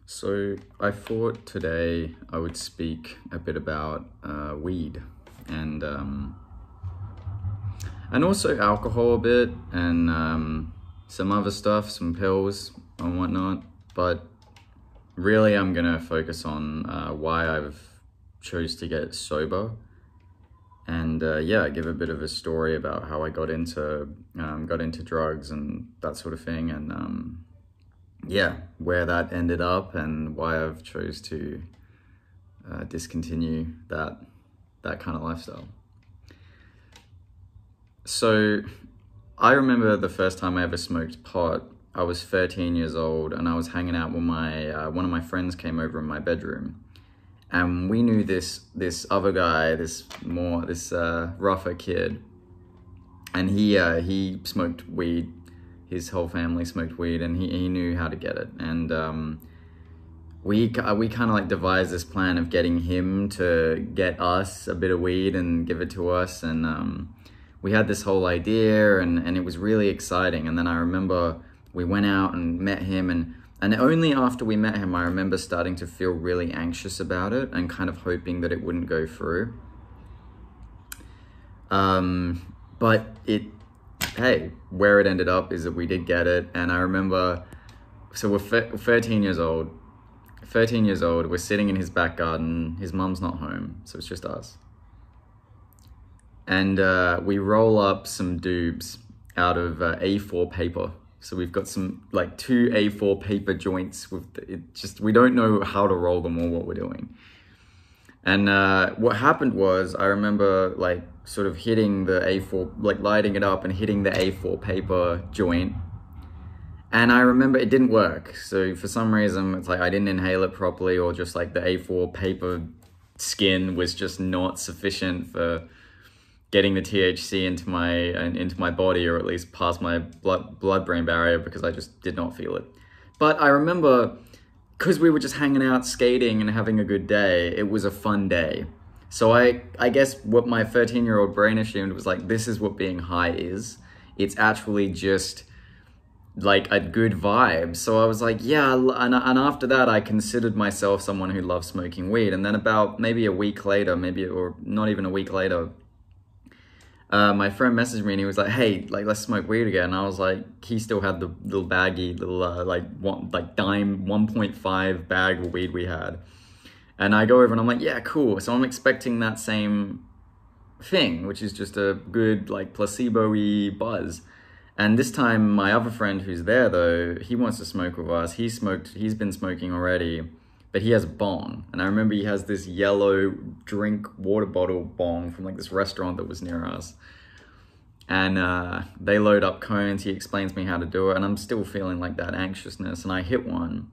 So I thought today I would speak a bit about weed and also alcohol a bit and some other stuff, some pills and whatnot. But really, I'm gonna focus on why I've chose to get sober and yeah, give a bit of a story about how I got into drugs and that sort of thing and yeah, where that ended up and why I've chose to discontinue that kind of lifestyle. So I remember the first time I ever smoked pot. I was 13 years old and I was hanging out with my one of my friends came over in my bedroom, and we knew this other guy, this rougher kid, and he smoked weed. His whole family smoked weed, and he knew how to get it. And we kind of like devised this plan of getting him to get us a bit of weed and give it to us. And we had this whole idea, and it was really exciting. And then I remember we went out and met him, and only after we met him, I remember starting to feel really anxious about it and kind of hoping that it wouldn't go through. But hey, where it ended up is that we did get it. And I remember, so we're 13 years old. 13 years old, we're sitting in his back garden. His mum's not home, so it's just us. And we roll up some doobs out of A4 paper. So we've got some, like, 2 A4 paper joints with we don't know how to roll them or what we're doing. And what happened was, I remember like sort of hitting the A4, like lighting it up and hitting the A4 paper joint. And I remember it didn't work. So for some reason, it's like I didn't inhale it properly, or just like the A4 paper skin was just not sufficient for getting the THC into my body, or at least past my blood-brain barrier, because I just did not feel it. But I remember, because we were just hanging out, skating and having a good day, it was a fun day. So I guess what my 13-year-old brain assumed was like, this is what being high is. It's actually just like a good vibe. So I was like, yeah. And after that, I considered myself someone who loves smoking weed. And then about maybe a week later, or not even a week later, my friend messaged me and he was like, hey, like, let's smoke weed again. And I was like, he still had the little baggy, dime 1.5 bag of weed we had. And I go over and I'm like, yeah, cool. So I'm expecting that same thing, which is just a good, like, placebo-y buzz. And this time, my other friend who's there, though, he wants to smoke with us. He's been smoking already, but he has a bong. And I remember he has this yellow drink water bottle bong from like this restaurant that was near us. And they load up cones. He explains me how to do it. And I'm still feeling like that anxiousness. And I hit one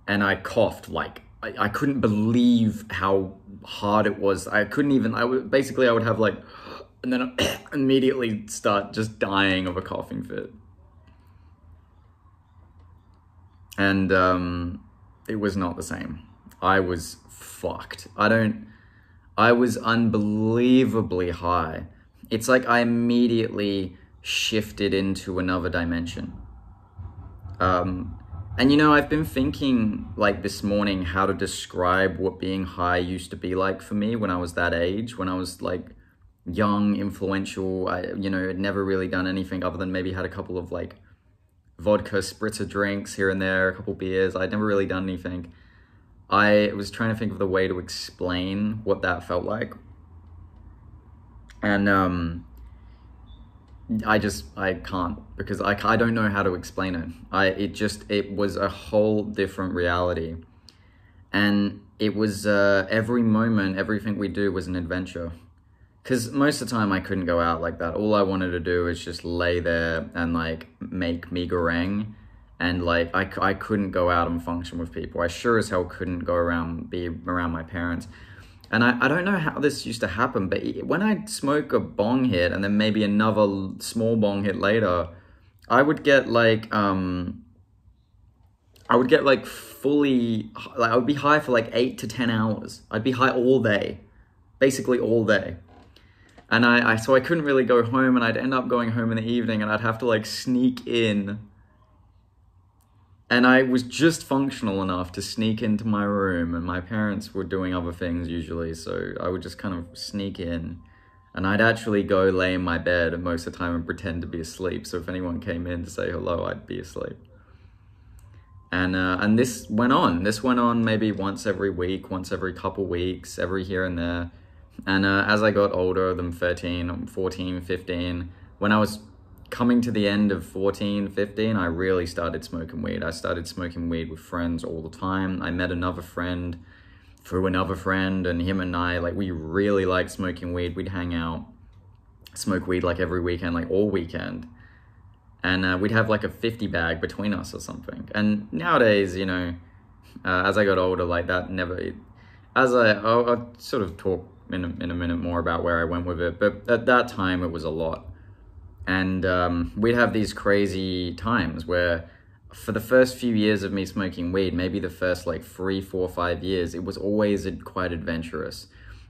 and I coughed. Like, I couldn't believe how hard it was. I would have like, and then immediately start just dying of a coughing fit. And it was not the same. I was fucked. I was unbelievably high. It's like I immediately shifted into another dimension. And you know, I've been thinking like this morning how to describe what being high used to be like for me when I was that age, when I was like young, influential. I had never really done anything other than maybe had a couple of like vodka spritzer drinks here and there, a couple beers. I'd never really done anything. I was trying to think of the way to explain what that felt like. And I can't, because I don't know how to explain it. It was a whole different reality. And it was every moment, everything we do was an adventure. Because most of the time I couldn't go out like that. All I wanted to do was just lay there and like make mi goreng. And like I couldn't go out and function with people. I sure as hell couldn't be around my parents. And I don't know how this used to happen, but when I'd smoke a bong hit and then maybe another small bong hit later, I would get like fully, like I would be high for like 8 to 10 hours. I'd be high all day, basically all day. And so I couldn't really go home, and I'd end up going home in the evening, and I'd have to like sneak in And I was just functional enough to sneak into my room, and my parents were doing other things usually, so I would just kind of sneak in. And I'd actually go lay in my bed most of the time and pretend to be asleep. So if anyone came in to say hello, I'd be asleep. And this went on. This went on maybe once every week, once every couple weeks, every here and there. And as I got older, than 13, 14, 15, when I was coming to the end of 14, 15, I really started smoking weed. I started smoking weed with friends all the time. I met another friend through another friend, and him and I, like, we really liked smoking weed. We'd hang out, smoke weed like every weekend, like all weekend. And we'd have like a 50 bag between us or something. And nowadays, you know, as I got older, like that never, I'll sort of talk in a minute more about where I went with it. But at that time, it was a lot. And we'd have these crazy times where for the first few years of me smoking weed, maybe the first like 3, 4, 5 years, it was always quite adventurous.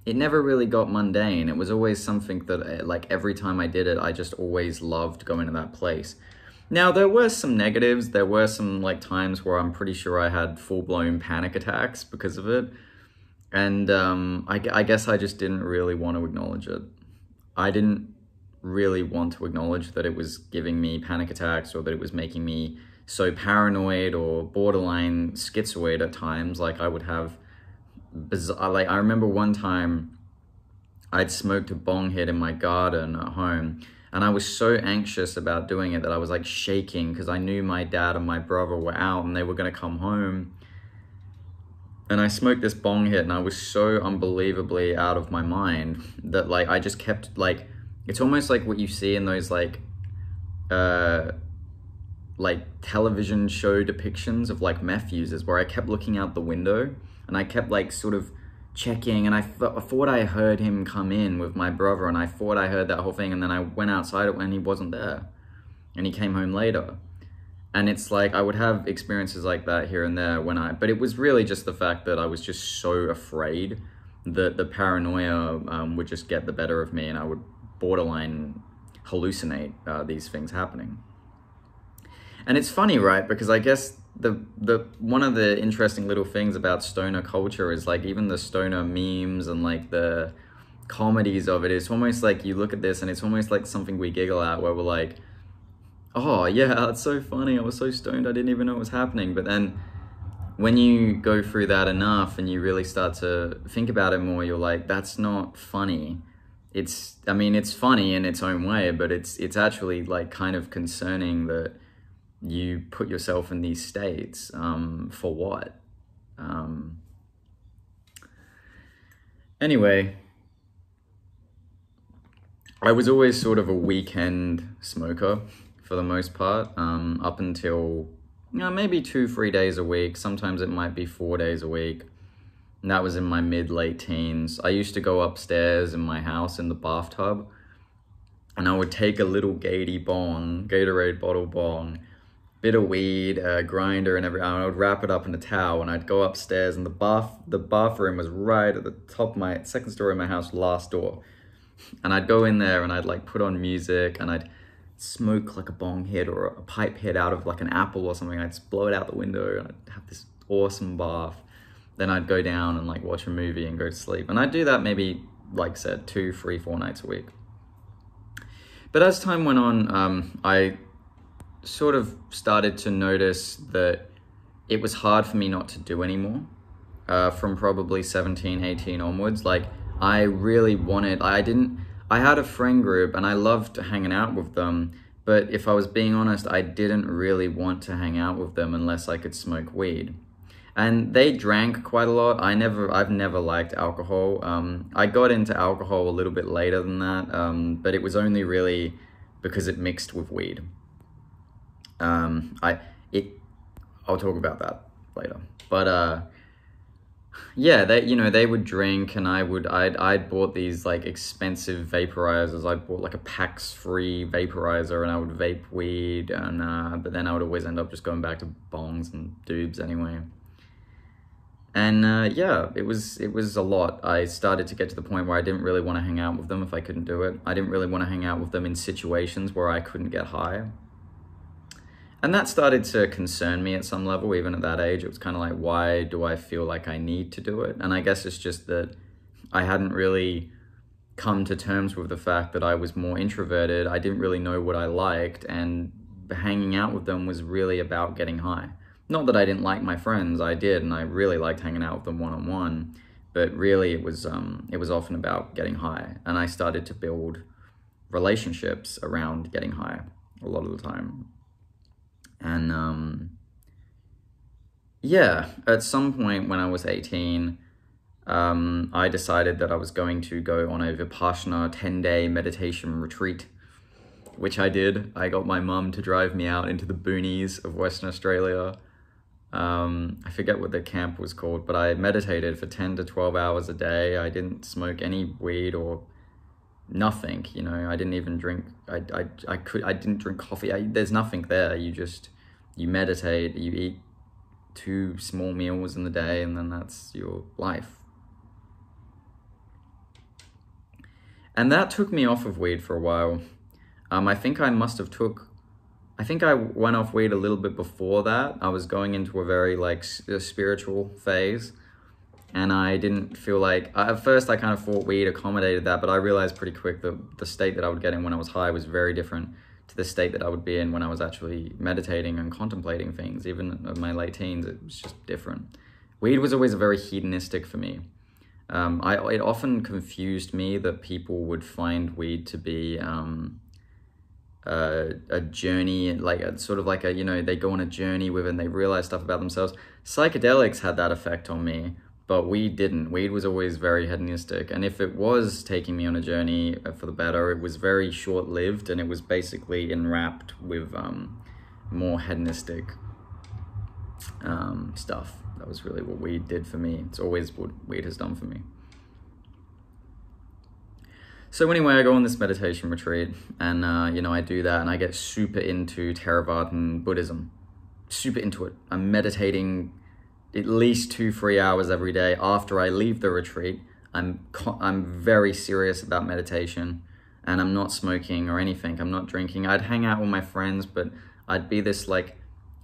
It never really got mundane. It was always something that, like, every time I did it, I just always loved going to that place. Now, there were some negatives. There were some, like, times where I'm pretty sure I had full-blown panic attacks because of it. And I guess I just didn't really want to acknowledge it. I didn't really want to acknowledge that it was giving me panic attacks, or that it was making me so paranoid or borderline schizoid at times. Like, I would have bizarre, like, I remember one time I'd smoked a bong hit in my garden at home, and I was so anxious about doing it that I was like shaking because I knew my dad and my brother were out and they were going to come home. And I smoked this bong hit, and I was so unbelievably out of my mind that, like, I just kept, like, it's almost like what you see in those like television show depictions of like meth users, where I kept looking out the window and I kept like sort of checking, and I thought I heard him come in with my brother, and I thought I heard that whole thing, and then I went outside it when he wasn't there, and he came home later. And it's like, I would have experiences like that here and there but it was really just the fact that I was just so afraid that the paranoia would just get the better of me, and I would borderline hallucinate these things happening. And it's funny, right? Because I guess the one of the interesting little things about stoner culture is, like, even the stoner memes and like the comedies of it, it's almost like you look at this and it's almost like something we giggle at, where we're like, oh yeah, that's so funny, I was so stoned I didn't even know what was happening. But then when you go through that enough and you really start to think about it more, you're like, that's not funny. I mean, it's funny in its own way, but it's actually like kind of concerning that you put yourself in these states for what? Anyway, I was always sort of a weekend smoker for the most part, up until, you know, maybe 2-3 days a week. Sometimes it might be 4 days a week. And that was in my mid-late teens. I used to go upstairs in my house in the bathtub, and I would take a little Gatorade bottle bong, bit of weed, grinder, and everything. I would wrap it up in a towel, and I'd go upstairs, and the bathroom was right at the top of my second story of my house, last door. And I'd go in there and I'd like put on music, and I'd smoke like a bong hit or a pipe hit out of like an apple or something. I'd just blow it out the window, and I'd have this awesome bath. Then I'd go down and like watch a movie and go to sleep. And I'd do that maybe, like I said, 2, 3, 4 nights a week. But as time went on, I sort of started to notice that it was hard for me not to do anymore. From probably 17, 18 onwards. Like, I really wanted, I had a friend group and I loved hanging out with them. But if I was being honest, I didn't really want to hang out with them unless I could smoke weed. And they drank quite a lot. I've never liked alcohol. I got into alcohol a little bit later than that, but it was only really because it mixed with weed. I'll talk about that later. But yeah, they would drink, and I'd bought these like expensive vaporizers. I bought like a PAX-free vaporizer, and I would vape weed, and but then I would always end up just going back to bongs and doobs anyway. And yeah, it was a lot. I started to get to the point where I didn't really want to hang out with them if I couldn't do it. I didn't really want to hang out with them in situations where I couldn't get high. And that started to concern me at some level, even at that age. It was kind of like, why do I feel like I need to do it? And I guess it's just that I hadn't really come to terms with the fact that I was more introverted. I didn't really know what I liked, and hanging out with them was really about getting high. Not that I didn't like my friends, I did, and I really liked hanging out with them one-on-one, but really it was often about getting high. And I started to build relationships around getting high a lot of the time. And yeah, at some point when I was 18, I decided that I was going to go on a Vipassana 10-day meditation retreat, which I did. I got my mum to drive me out into the boonies of Western Australia. I forget what the camp was called, but I meditated for 10 to 12 hours a day. I didn't smoke any weed or nothing, you know. I didn't even drink, I didn't drink coffee. There's nothing there. You meditate, you eat 2 small meals in the day, and then that's your life. And that took me off of weed for a while. I think I went off weed a little bit before that. I was going into a very spiritual phase, and I didn't feel like, at first I kind of thought weed accommodated that, but I realized pretty quick that the state that I would get in when I was high was very different to the state that I would be in when I was actually meditating and contemplating things. Even in my late teens, it was just different. Weed was always very hedonistic for me. It often confused me that people would find weed to be a journey, they go on a journey with it and they realize stuff about themselves. Psychedelics had that effect on me, but weed didn't. Weed was always very hedonistic, and if it was taking me on a journey for the better, it was very short-lived, and it was basically enwrapped with more hedonistic stuff. That was really what weed did for me. It's always what weed has done for me. So anyway, I go on this meditation retreat, and I do that, and I get super into Theravadan Buddhism. Super into it. I'm meditating at least 2-3 hours every day. After I leave the retreat, I'm very serious about meditation, and I'm not smoking or anything. I'm not drinking. I'd hang out with my friends, but I'd be this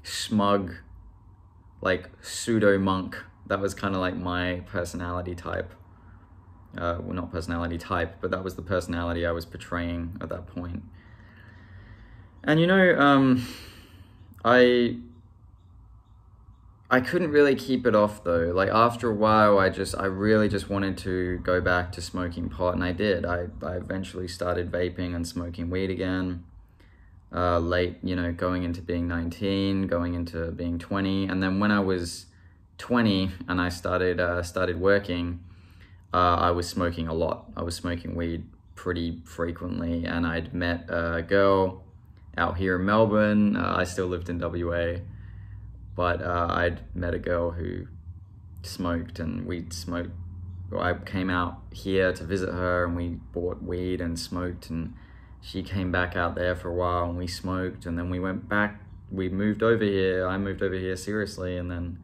smug, pseudo monk. That was kind of my personality type. Well, not personality type, but that was the personality I was portraying at that point. And I couldn't really keep it off though. After a while, I really just wanted to go back to smoking pot, and I did. I eventually started vaping and smoking weed again. Late, going into being 19, going into being 20, and then when I was 20 and I started working, I was smoking a lot. I was smoking weed pretty frequently, and I'd met a girl out here in Melbourne. I still lived in WA, but I'd met a girl who smoked, and we'd smoked. I came out here to visit her, and we bought weed and smoked, and she came back out there for a while, and we smoked, and then we went back. We moved over here. I moved over here seriously, and then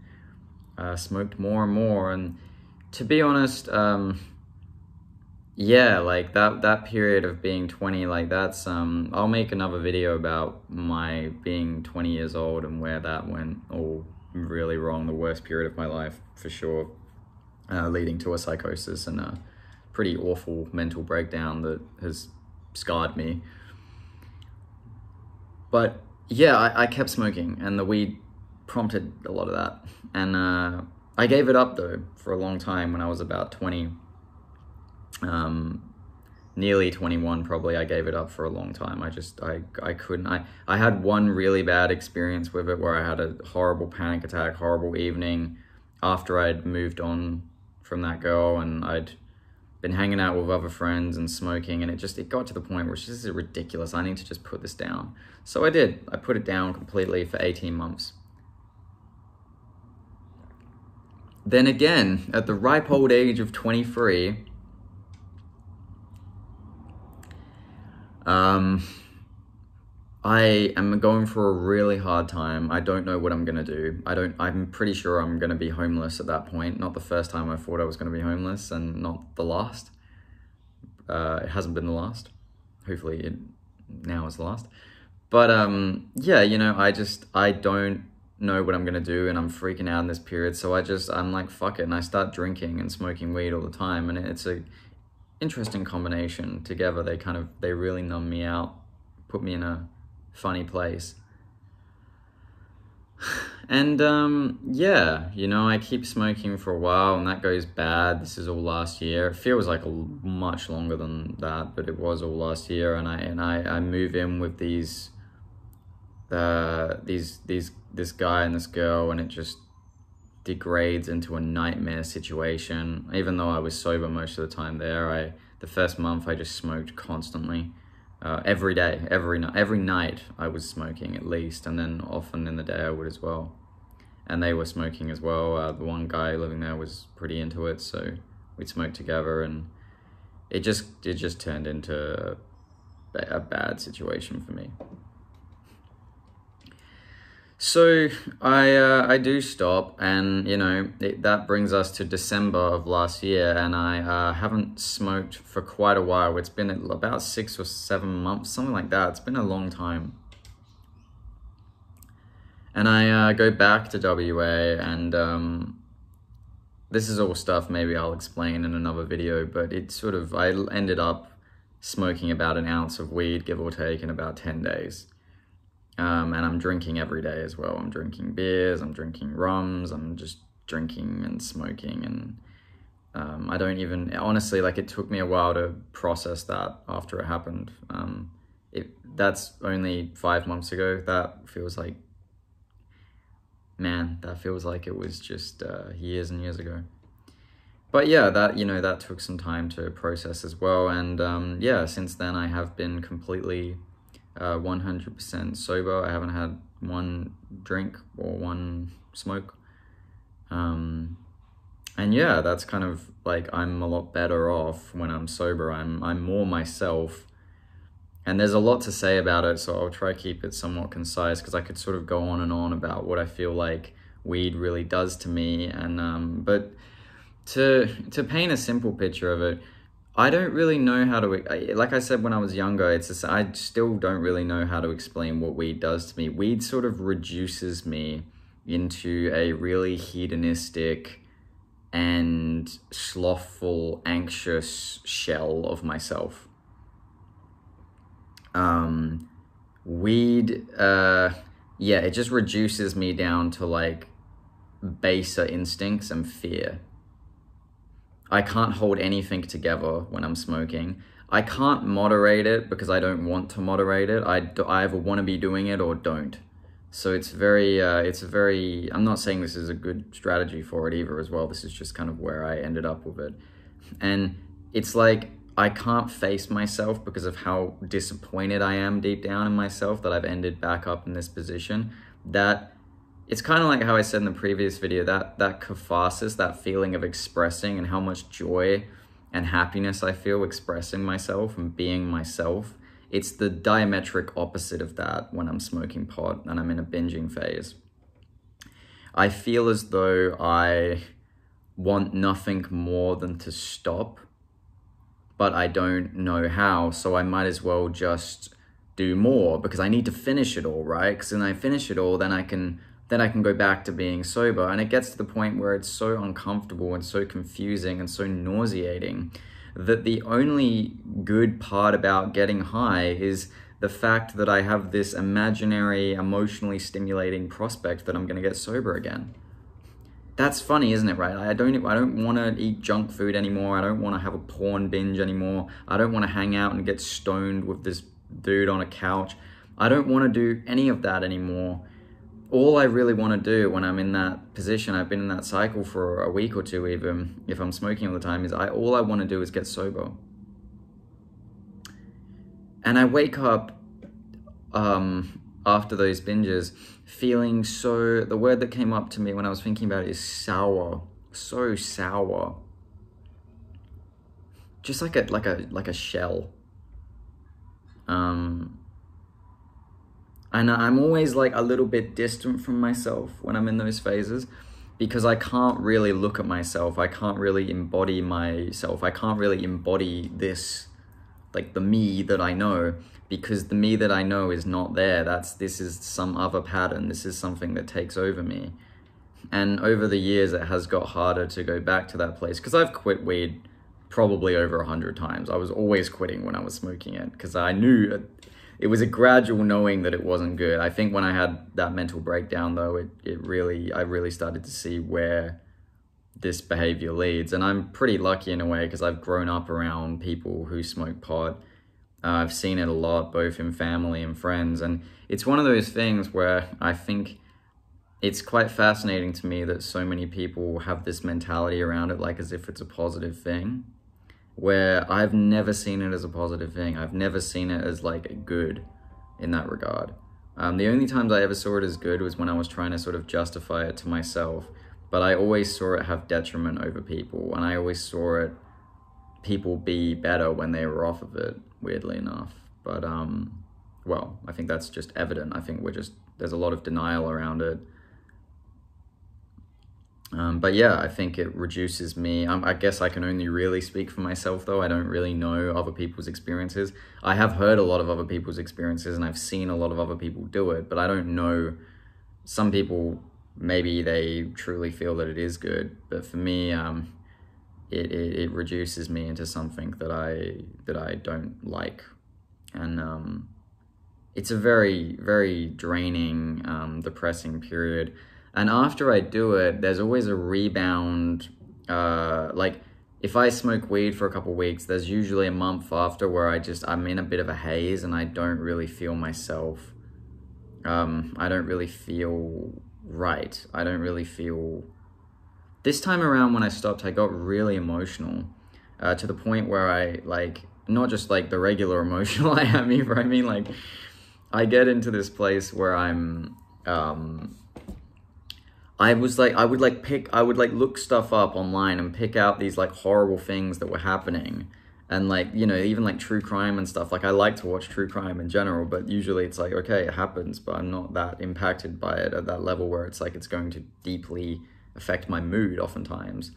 smoked more and more. And to be honest, that period of being 20, that's, I'll make another video about my being 20 years old and where that went all really wrong, the worst period of my life, for sure, leading to a psychosis and a pretty awful mental breakdown that has scarred me. But yeah, I kept smoking, and the weed prompted a lot of that. And I gave it up though for a long time. When I was about 20, nearly 21 probably, I gave it up for a long time. I couldn't. I had one really bad experience with it where I had a horrible panic attack, horrible evening after I'd moved on from that girl, and I'd been hanging out with other friends and smoking, and it got to the point where this is ridiculous. I need to just put this down. So I did. I put it down completely for 18 months. Then again, at the ripe old age of 23, I am going for a really hard time. I don't know what I'm gonna do. I'm pretty sure I'm gonna be homeless at that point. Not the first time I thought I was gonna be homeless, and not the last. It hasn't been the last. Hopefully it now is the last. But yeah, you know, I don't know what I'm gonna do, and I'm freaking out in this period. So I'm like, fuck it, and I start drinking and smoking weed all the time, and it's a interesting combination together. They really numb me out, put me in a funny place. And yeah, you know, I keep smoking for a while, and that goes bad. This is all last year. It feels like much longer than that, but it was all last year. And I move in with this guy and this girl, and it just degrades into a nightmare situation. Even though I was sober most of the time there, the first month I just smoked constantly. Every day, every night I was smoking at least, and then often in the day I would as well. And they were smoking as well. The one guy living there was pretty into it, so we'd smoke together, and it just turned into a bad situation for me. So I do stop, and you know, that brings us to December of last year, and I haven't smoked for quite a while. It's been about 6 or 7 months, something like that. It's been a long time. And I go back to WA, and this is all stuff maybe I'll explain in another video, but I ended up smoking about an ounce of weed, give or take, in about 10 days. And I'm drinking every day as well. I'm drinking beers, I'm drinking rums, I'm just drinking and smoking. And I don't even, honestly, like, it took me a while to process that after it happened. That's only 5 months ago. That feels like, man, that feels like it was just years and years ago. But yeah, that took some time to process as well. And yeah, since then I have been completely 100% sober. I haven't had one drink or one smoke. And yeah, that's kind of like, I'm a lot better off when I'm sober. I'm more myself. And there's a lot to say about it, so I'll try to keep it somewhat concise, because I could sort of go on and on about what I feel like weed really does to me. And but to paint a simple picture of it, I don't really know how to, like I said when I was younger, I still don't really know how to explain what weed does to me. Weed sort of reduces me into a really hedonistic and slothful, anxious shell of myself. Weed, yeah, it just reduces me down to like baser instincts and fear. I can't hold anything together when I'm smoking. I can't moderate it because I don't want to moderate it. I either want to be doing it or don't. So it's I'm not saying this is a good strategy for it either as well. This is just kind of where I ended up with it. And it's like, I can't face myself because of how disappointed I am deep down in myself that I've ended back up in this position. That it's kind of like how I said in the previous video, that catharsis, that feeling of expressing, and how much joy and happiness I feel expressing myself and being myself. It's the diametric opposite of that when I'm smoking pot and I'm in a binging phase. I feel as though I want nothing more than to stop, but I don't know how, so I might as well just do more because I need to finish it all, right? Because when I finish it all, then I can go back to being sober. And it gets to the point where it's so uncomfortable and so confusing and so nauseating that the only good part about getting high is the fact that I have this imaginary, emotionally stimulating prospect that I'm going to get sober again. That's funny, isn't it, right? I don't want to eat junk food anymore. I don't want to have a porn binge anymore. I don't want to hang out and get stoned with this dude on a couch. I don't want to do any of that anymore. All I really want to do when I'm in that position, I've been in that cycle for a week or two even, if I'm smoking all the time, is all I want to do is get sober. And I wake up after those binges feeling so, the word that came up to me when I was thinking about it is sour. So sour. Just like a shell. And I'm always like a little bit distant from myself when I'm in those phases, because I can't really look at myself. I can't really embody myself. I can't really embody this like the me that I know, because the me that I know is not there. This is some other pattern. This is something that takes over me. And over the years, it has got harder to go back to that place, because I've quit weed probably over 100 times. I was always quitting when I was smoking it, because I knew it was a gradual knowing that it wasn't good. I think when I had that mental breakdown, though, I really started to see where this behavior leads. And I'm pretty lucky in a way, because I've grown up around people who smoke pot. I've seen it a lot, both in family and friends. And it's one of those things where I think it's quite fascinating to me that so many people have this mentality around it, like as if it's a positive thing, where I've never seen it as a positive thing. I've never seen it as like good in that regard. The only times I ever saw it as good was when I was trying to sort of justify it to myself, but I always saw it have detriment over people, and I always saw it people be better when they were off of it, weirdly enough. But well, I think that's just evident. I think there's a lot of denial around it. But yeah, I think it reduces me. I guess I can only really speak for myself, though. I don't really know other people's experiences. I have heard a lot of other people's experiences, and I've seen a lot of other people do it, but I don't know. Some people, maybe they truly feel that it is good, but for me, it reduces me into something that I don't like. And it's a very, very draining, depressing period. And after I do it, there's always a rebound. Like if I smoke weed for a couple of weeks, there's usually a month after where I'm in a bit of a haze and I don't really feel myself. I don't really feel right. I don't really feel... This time around when I stopped, I got really emotional, to the point where I not just like the regular emotional I am either. I mean, like, I get into this place where I'm, I would look stuff up online and pick out these like horrible things that were happening. And like, you know, even like true crime and stuff. Like I like to watch true crime in general, but usually it's like, okay, it happens, but I'm not that impacted by it at that level where it's like, it's going to deeply affect my mood oftentimes.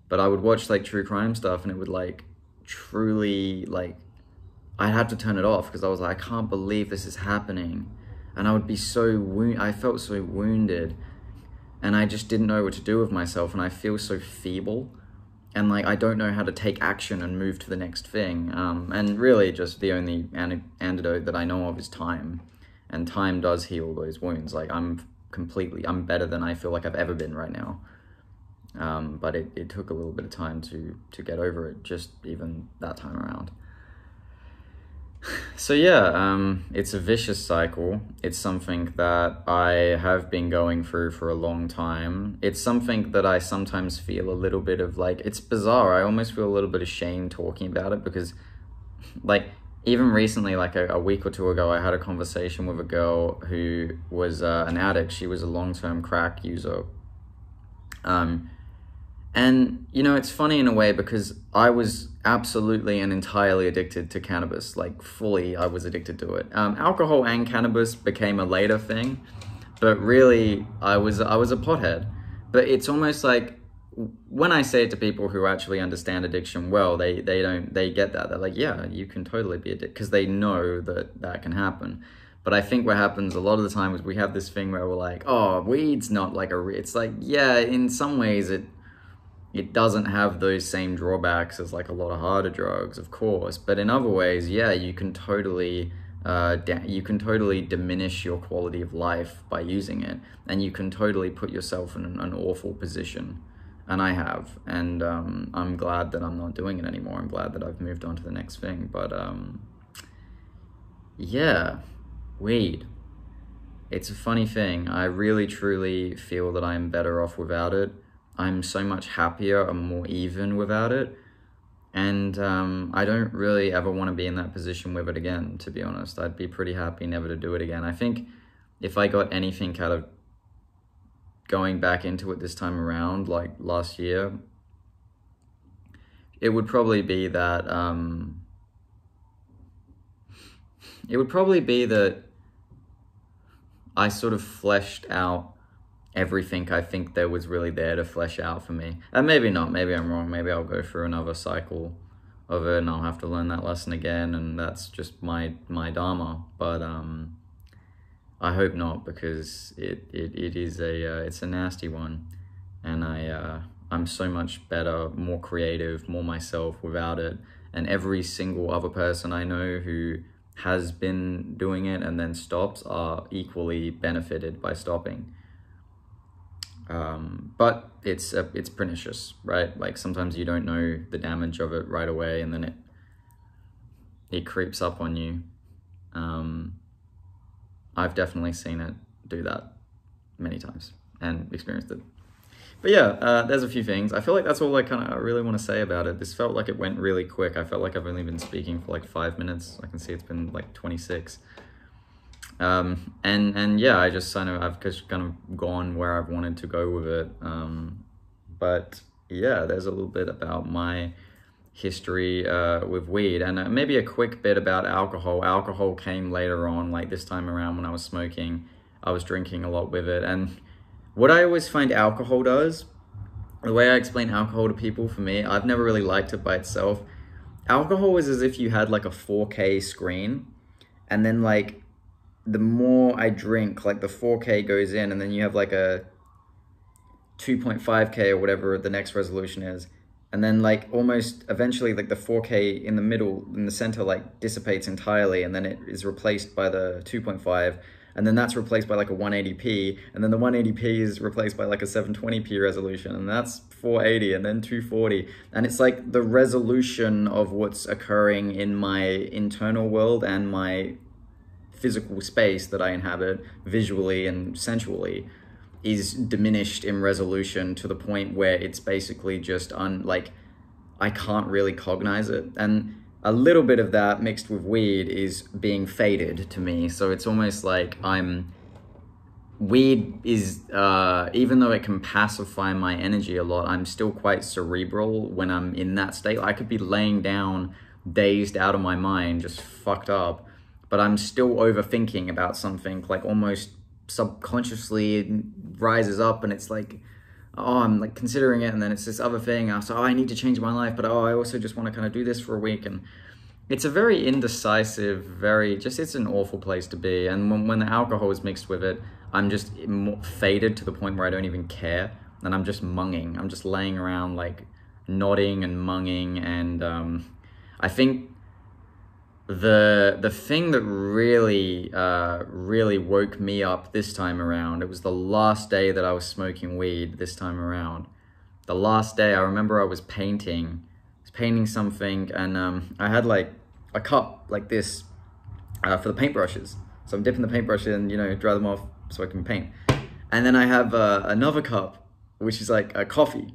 But I would watch like true crime stuff and it would like truly like, I had to turn it off because I was like, I can't believe this is happening. And I would be I felt so wounded. And I just didn't know what to do with myself, and I feel so feeble, and like I don't know how to take action and move to the next thing. And really, just the only antidote that I know of is time, and time does heal those wounds. Like I'm better than I feel like I've ever been right now. But it took a little bit of time to get over it, just even that time around. So yeah, it's a vicious cycle. It's something that I have been going through for a long time. It's something that I sometimes feel a little bit of like, it's bizarre. I almost feel a little bit ashamed talking about it because like even recently, like a week or two ago, I had a conversation with a girl who was an addict. She was a long-term crack user. And, you know, it's funny in a way because I was absolutely and entirely addicted to cannabis. Like, fully, I was addicted to it. Alcohol and cannabis became a later thing, but really, I was a pothead. But it's almost like, when I say it to people who actually understand addiction well, they get that. They're like, yeah, you can totally be addicted, because they know that can happen. But I think what happens a lot of the time is we have this thing where we're like, oh, weed's not like it's like, yeah, in some ways it doesn't have those same drawbacks as like a lot of harder drugs, of course. But in other ways, yeah, you can totally diminish your quality of life by using it. And you can totally put yourself in an awful position. And I have. And I'm glad that I'm not doing it anymore. I'm glad that I've moved on to the next thing. But yeah, weed. It's a funny thing. I really, truly feel that I'm better off without it. I'm so much happier and more even without it. And I don't really ever want to be in that position with it again, to be honest. I'd be pretty happy never to do it again. I think if I got anything out of going back into it this time around, like last year, it would probably be that, I sort of fleshed out everything I think there was really there to flesh out for me. And maybe not, maybe I'm wrong, maybe I'll go through another cycle of it, and I'll have to learn that lesson again, and that's just my dharma. But I hope not, because it is it's a nasty one, and I'm so much better, more creative, more myself without it. And every single other person I know who has been doing it and then stops are equally benefited by stopping. But it's pernicious, right? Like sometimes you don't know the damage of it right away, and then it creeps up on you. I've definitely seen it do that many times and experienced it. But yeah, there's a few things. I feel like that's all I really want to say about it. This felt like it went really quick. I felt like I've only been speaking for like 5 minutes. I can see it's been like 26. And yeah, I've just kind of gone where I've wanted to go with it. But yeah, there's a little bit about my history with weed, and maybe a quick bit about alcohol. Alcohol came later on, like this time around when I was smoking. I was drinking a lot with it, and what I always find alcohol does, the way I explain alcohol to people, for me, I've never really liked it by itself. Alcohol is as if you had like a 4K screen, and then like the more I drink, like the 4K goes in, and then you have like a 2.5K or whatever the next resolution is. And then like almost eventually like the 4K in the middle, in the center, like dissipates entirely, and then it is replaced by the 2.5. And then that's replaced by like a 180p, and then the 180p is replaced by like a 720p resolution, and that's 480, and then 240. And it's like the resolution of what's occurring in my internal world and my physical space that I inhabit visually and sensually is diminished in resolution to the point where it's basically just I can't really cognize it. And a little bit of that mixed with weed is being faded to me. So it's almost like weed is, even though it can pacify my energy a lot, I'm still quite cerebral when I'm in that state. I could be laying down, dazed out of my mind, just fucked up, but I'm still overthinking about something, like almost subconsciously it rises up, and it's like, oh, I'm like considering it, and then it's this other thing. So, I need to change my life, but I also just want to kind of do this for a week. And it's a very indecisive, it's an awful place to be. And when the alcohol is mixed with it, I'm just faded to the point where I don't even care. And I'm just munging. I'm just laying around like nodding and munging. And I think the thing that really woke me up this time around, it was the last day that I was smoking weed this time around. The last day, I remember I was painting something, and I had like a cup like this for the paintbrushes. So I'm dipping the paintbrush in, dry them off so I can paint. And then I have another cup, which is like a coffee.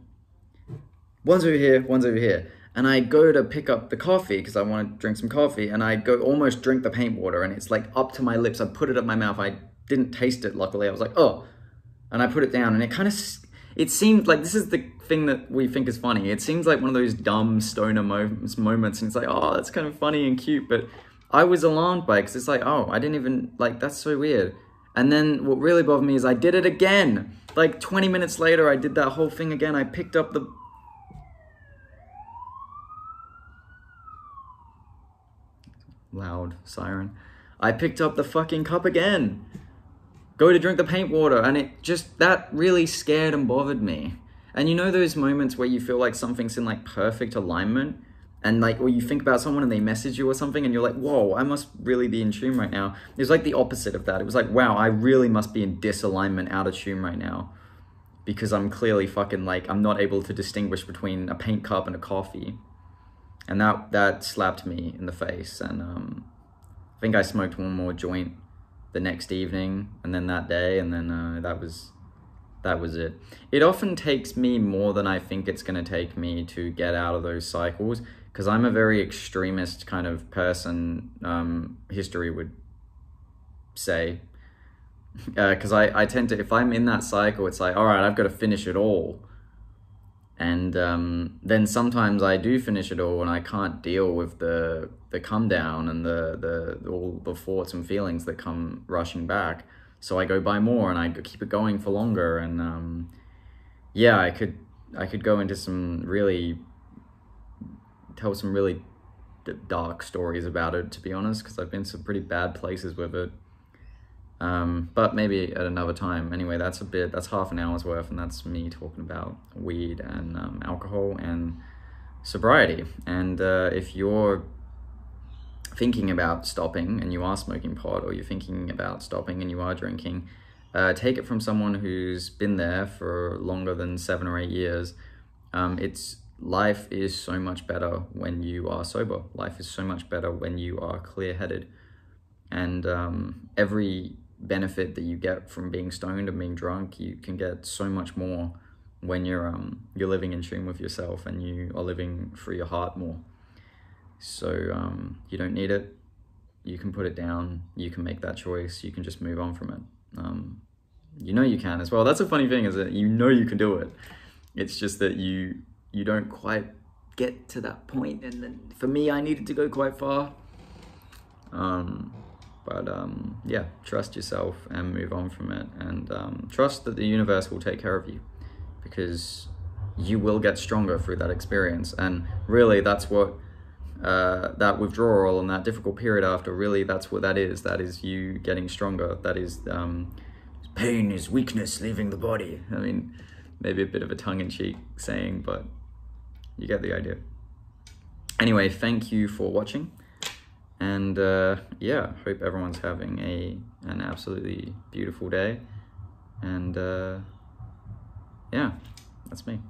One's over here, one's over here. And I go to pick up the coffee because I want to drink some coffee, and I go almost drink the paint water, and it's like up to my lips. I put it up my mouth. I didn't taste it, luckily. I was like, oh, and I put it down, and it seemed like, this is the thing that we think is funny. It seems like one of those dumb stoner moments, and it's like, oh, that's kind of funny and cute, but I was alarmed by it because it's like, oh, I didn't even, like, that's so weird. And then what really bothered me is I did it again. Like 20 minutes later, I did that whole thing again. I picked up the loud siren. I picked up the fucking cup again. Go to drink the paint water, and that really scared and bothered me. And those moments where you feel like something's in like perfect alignment, and like, or you think about someone and they message you or something, and you're like, whoa, I must really be in tune right now. It was like the opposite of that. It was like, wow, I really must be in disalignment, out of tune right now, because I'm clearly fucking like, I'm not able to distinguish between a paint cup and a coffee. And that slapped me in the face. And I think I smoked one more joint the next evening, and then that day, and then that was it. It often takes me more than I think it's going to take me to get out of those cycles, because I'm a very extremist kind of person, history would say. Because I tend to, if I'm in that cycle, it's like, all right, I've got to finish it all. And then sometimes I do finish it all, and I can't deal with the come down and all the thoughts and feelings that come rushing back. So I go buy more, and I keep it going for longer. And yeah, I could go into some really tell some really dark stories about it, to be honest, because I've been to some pretty bad places with it. But maybe at another time. Anyway, that's half an hour's worth, and that's me talking about weed and alcohol and sobriety. And if you're thinking about stopping and you are smoking pot, or you're thinking about stopping and you are drinking, take it from someone who's been there for longer than 7 or 8 years. Life is so much better when you are sober. Life is so much better when you are clear-headed. And every benefit that you get from being stoned and being drunk, you can get so much more when you're living in tune with yourself and you are living through your heart more. So you don't need it. You can put it down. You can make that choice. You can just move on from it. You know you can as well. That's a funny thing, is that you know you can do it. It's just that you don't quite get to that point. And then for me, I needed to go quite far. Yeah, trust yourself and move on from it, and trust that the universe will take care of you, because you will get stronger through that experience. And really, that's what that withdrawal and that difficult period after, really, that's what that is. That is you getting stronger. That is pain is weakness leaving the body. I mean, maybe a bit of a tongue-in-cheek saying, but you get the idea. Anyway, thank you for watching. And yeah, hope everyone's having an absolutely beautiful day. And yeah, that's me.